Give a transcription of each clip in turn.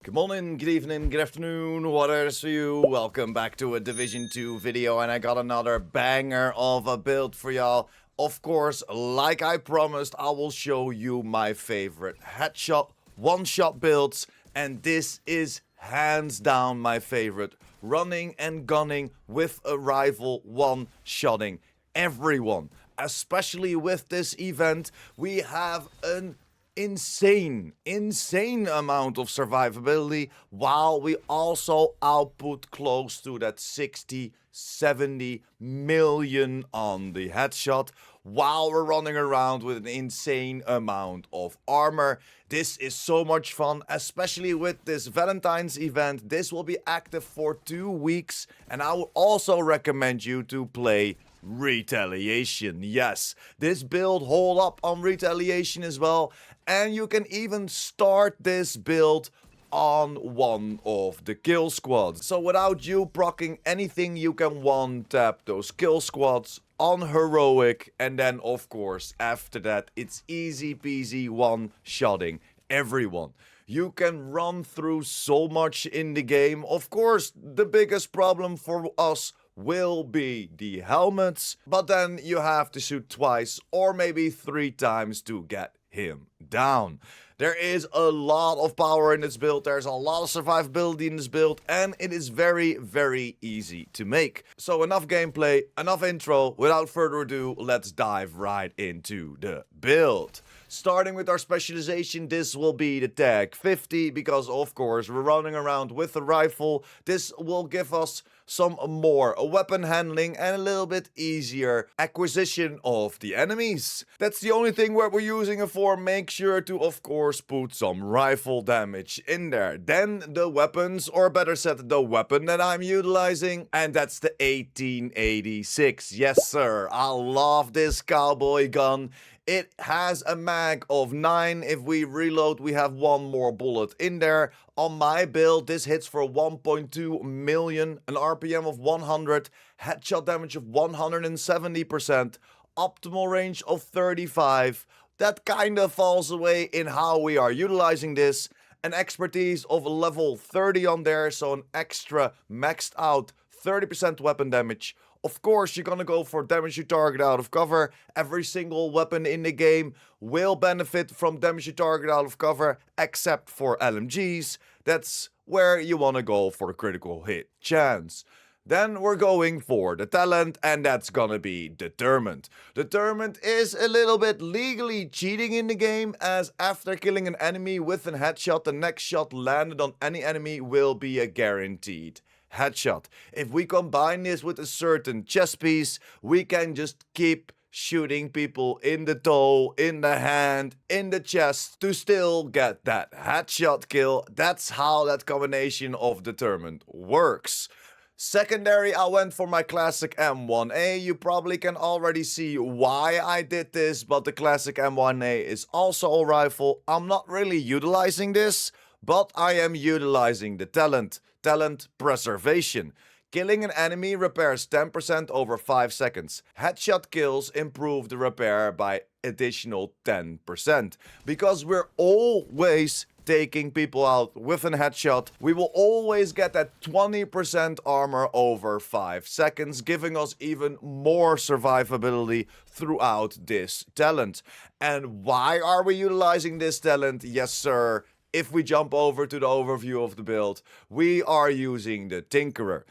Good morning, good evening, good afternoon, whatever is for you. Welcome back to a Division 2 video, and I got another banger of a build for y'all. Of course, like I promised, I will show you my favorite headshot, one-shot builds, and this is hands down my favorite. Running and gunning with a rifle, one-shotting everyone. Especially with this event, we have an insane amount of survivability, while we also output close to that 60-70 million on the headshot, while we're running around with an insane amount of armor. This is so much fun, especially with this Valentine's event. This will be active for 2 weeks, and I would also recommend you to play Retaliation. Yes, this build hold up on Retaliation as well, and you can even start this build on one of the kill squads. So without you proccing anything, you can one tap those kill squads on heroic, and then of course after that it's easy peasy one-shotting everyone. You can run through so much in the game. Of course, the biggest problem for us will be the helmets, but then you have to shoot twice or maybe 3 times to get him down. There is a lot of power in this build, there's a lot of survivability in this build, and it is very easy to make. So enough gameplay, enough intro. Without further ado, let's dive right into the build. Starting with our specialization, this will be the tag 50, because of course we're running around with a rifle. This will give us some more weapon handling and a little bit easier acquisition of the enemies. That's the only thing what we're using it for. Make sure to of course put some rifle damage in there. Then the weapons, or better said the weapon that I'm utilizing, and that's the 1886. Yes sir, I love this cowboy gun. It has a mag of 9. If we reload, we have 1 more bullet in there. On my build, this hits for 1.2 million, an RPM of 100, headshot damage of 170%, optimal range of 35. That kind of falls away in how we are utilizing this. An expertise of level 30 on there, so an extra maxed out 30% weapon damage. Of course, you're gonna go for damage you target out of cover. Every single weapon in the game will benefit from damage you target out of cover, except for LMGs. That's where you wanna go for a critical hit chance. Then we're going for the talent, and that's gonna be Determined. Determined is a little bit legally cheating in the game, as after killing an enemy with a headshot, the next shot landed on any enemy will be a guaranteed headshot. If we combine this with a certain chest piece, we can just keep shooting people in the toe, in the hand, in the chest to still get that headshot kill. That's how that combination of Determined works. Secondary, I went for my classic M1A. You probably can already see why I did this, but the classic M1A is also a rifle. I'm not really utilizing this, but I am utilizing the talent Preservation. Killing an enemy repairs 10% over 5 seconds. Headshot kills improve the repair by additional 10%. Because we're always taking people out with a headshot, we will always get that 20% armor over 5 seconds, giving us even more survivability throughout this talent. And why are we utilizing this talent? Yes sir. If we jump over to the overview of the build, we are using the Tinkerer.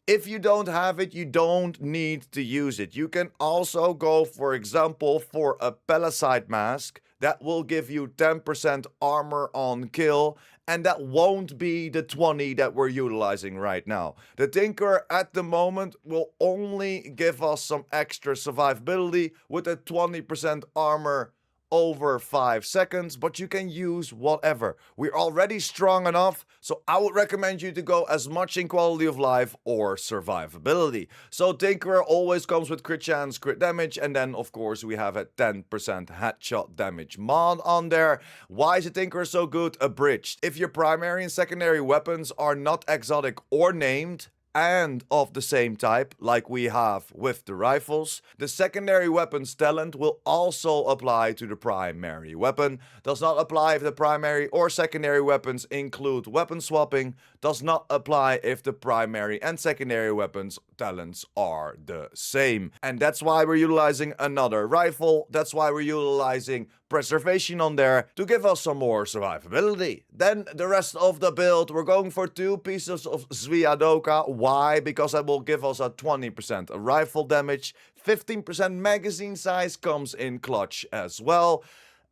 If you don't have it, you don't need to use it. You can also go, for example, for a Palisade mask. That will give you 10% armor on kill, and that won't be the 20 that we're utilizing right now. The Tinkerer at the moment will only give us some extra survivability with a 20% armor over 5 seconds, but you can use whatever. We're already strong enough, so I would recommend you to go as much in quality of life or survivability. So Tinkerer always comes with crit chance, crit damage, and then of course we have a 10% headshot damage mod on there. Why is the Tinkerer so good? Abridged. If your primary and secondary weapons are not exotic or named, and of the same type like we have with the rifles, the secondary weapons talent will also apply to the primary weapon. Does not apply if the primary or secondary weapons include weapon swapping. Does not apply if the primary and secondary weapons talents are the same. And that's why we're utilizing another rifle. That's why we're utilizing preservation on there to give us some more survivability. Then the rest of the build, we're going for 2 pieces of Zviadoka. Why? Because that will give us a 20% rifle damage. 15% magazine size comes in clutch as well.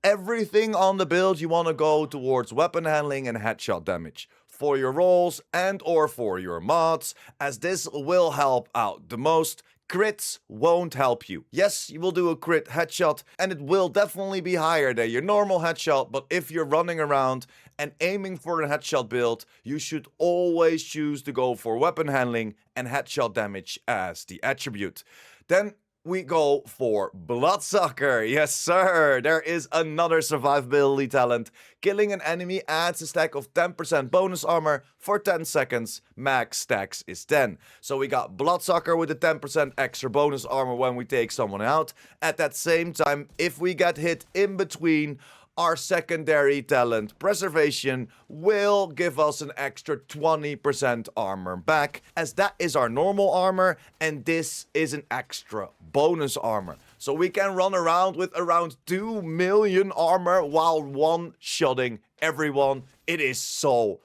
Everything on the build you want to go towards weapon handling and headshot damage for your rolls and or for your mods, as this will help out the most. Crits won't help you. Yes, you will do a crit headshot and it will definitely be higher than your normal headshot, but if you're running around and aiming for a headshot build, you should always choose to go for weapon handling and headshot damage as the attribute. Then we go for Bloodsucker. Yes, sir. There is another survivability talent. Killing an enemy adds a stack of 10% bonus armor for 10 seconds. Max stacks is 10. So we got Bloodsucker with a 10% extra bonus armor when we take someone out. At that same time, if we get hit in between, our secondary talent, Preservation, will give us an extra 20% armor back, as that is our normal armor, and this is an extra bonus armor. So we can run around with around 2 million armor while one-shotting everyone. It is so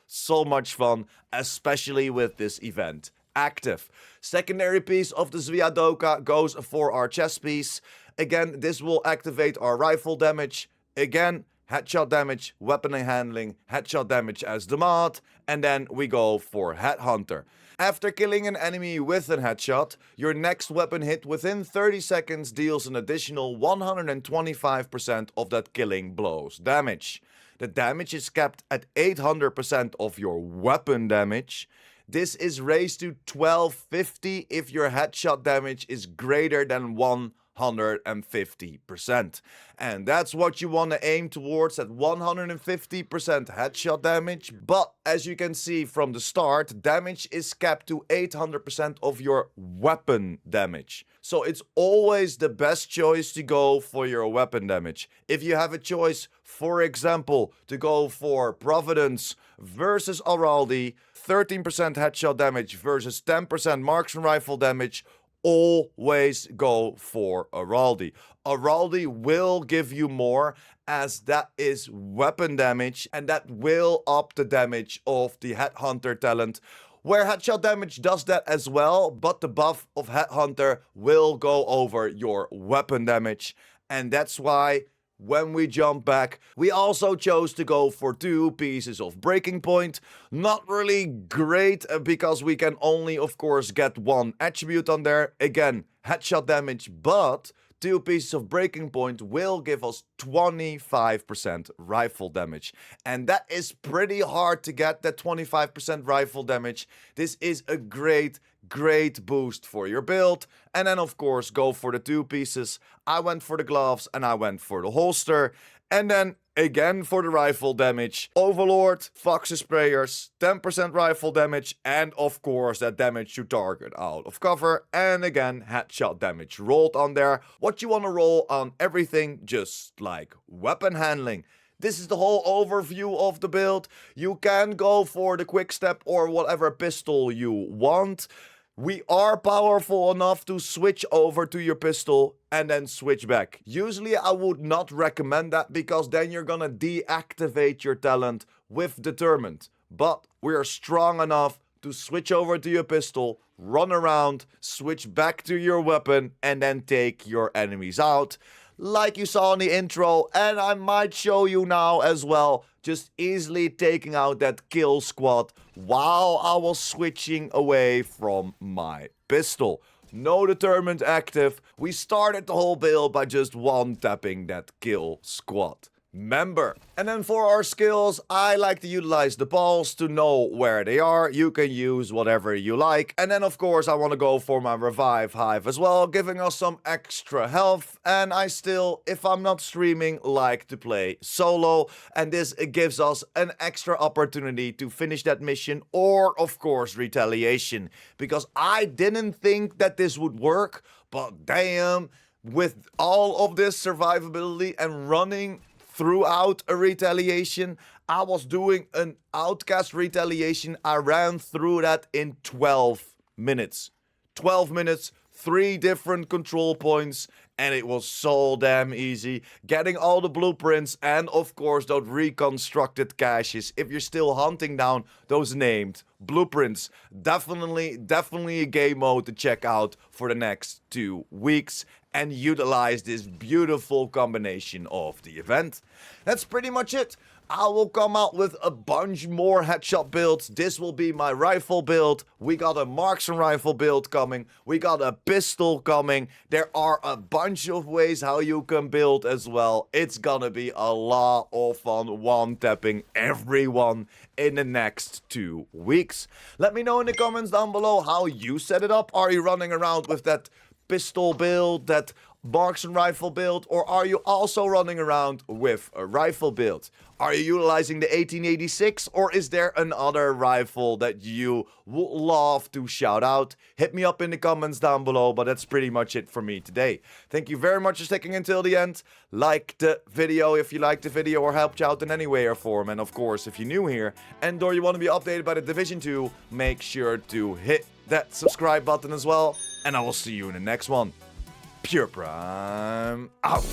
much fun, especially with this event active. Secondary piece of the Zviadoka goes for our chest piece. Again, this will activate our rifle damage. Again, headshot damage, weapon handling, headshot damage as the mod, and then we go for Headhunter. After killing an enemy with a headshot, your next weapon hit within 30 seconds deals an additional 125% of that killing blow's damage. The damage is capped at 800% of your weapon damage. This is raised to 1250 if your headshot damage is greater than 150%. And that's what you want to aim towards, at 150% headshot damage. But as you can see from the start, damage is capped to 800% of your weapon damage. So it's always the best choice to go for your weapon damage. If you have a choice, for example, to go for Providence versus Araldi, 13% headshot damage versus 10% marksman rifle damage, always go for Araldi. Araldi will give you more, as that is weapon damage, and that will up the damage of the Headhunter talent, where headshot damage does that as well, but the buff of Headhunter will go over your weapon damage. And that's why when we jump back, we also chose to go for 2 pieces of Breaking Point. Not really great, because we can only, of course, get 1 attribute on there. Again, headshot damage, but 2 pieces of Breaking Point will give us 25% rifle damage. And that is pretty hard to get, that 25% rifle damage. This is a great boost for your build. And then of course go for the 2 pieces. I went for the gloves and I went for the holster. And then again for the rifle damage, Overlord, Fox's Prayers, 10% rifle damage, and of course that damage to target out of cover, and again headshot damage rolled on there. What you want to roll on everything, just like weapon handling. This is the whole overview of the build. You can go for the quick step or whatever pistol you want. We are powerful enough to switch over to your pistol and then switch back. Usually I would not recommend that, because then you're gonna deactivate your talent with Determined. But we are strong enough to switch over to your pistol, run around, switch back to your weapon, and then take your enemies out. Like you saw in the intro, and I might show you now as well, just easily taking out that kill squad while I was switching away from my pistol. No Determined active. We started the whole build by just one-tapping that kill squad. member. And then for our skills, I like to utilize the balls to know where they are. You can use whatever you like. And then of course I want to go for my revive hive as well, giving us some extra health. And I still, if I'm not streaming, like to play solo. And this gives us an extra opportunity to finish that mission, or of course retaliation. Because I didn't think that this would work, but damn, with all of this survivability and running throughout a retaliation, I was doing an outcast retaliation. I ran through that in 12 minutes. 12 minutes, 3 different control points, and it was so damn easy. Getting all the blueprints and of course those reconstructed caches. If you're still hunting down those named blueprints, definitely a game mode to check out for the next 2 weeks and utilize this beautiful combination of the event. That's pretty much it. I will come out with a bunch more headshot builds. This will be my rifle build. We got a marksman rifle build coming. We got a pistol coming. There are a bunch of ways how you can build as well. It's gonna be a lot of fun one-tapping everyone in the next 2 weeks. Let me know in the comments down below how you set it up. Are you running around with that pistol build, that marksman rifle build, or are you also running around with a rifle build? Are you utilizing the 1886, or is there another rifle that you would love to shout out? Hit me up in the comments down below, but that's pretty much it for me today. Thank you very much for sticking until the end. Like the video if you liked the video or helped you out in any way or form. And of course, if you're new here and or you want to be updated by the Division 2, make sure to hit that subscribe button as well. And I will see you in the next one. Pure Prime out.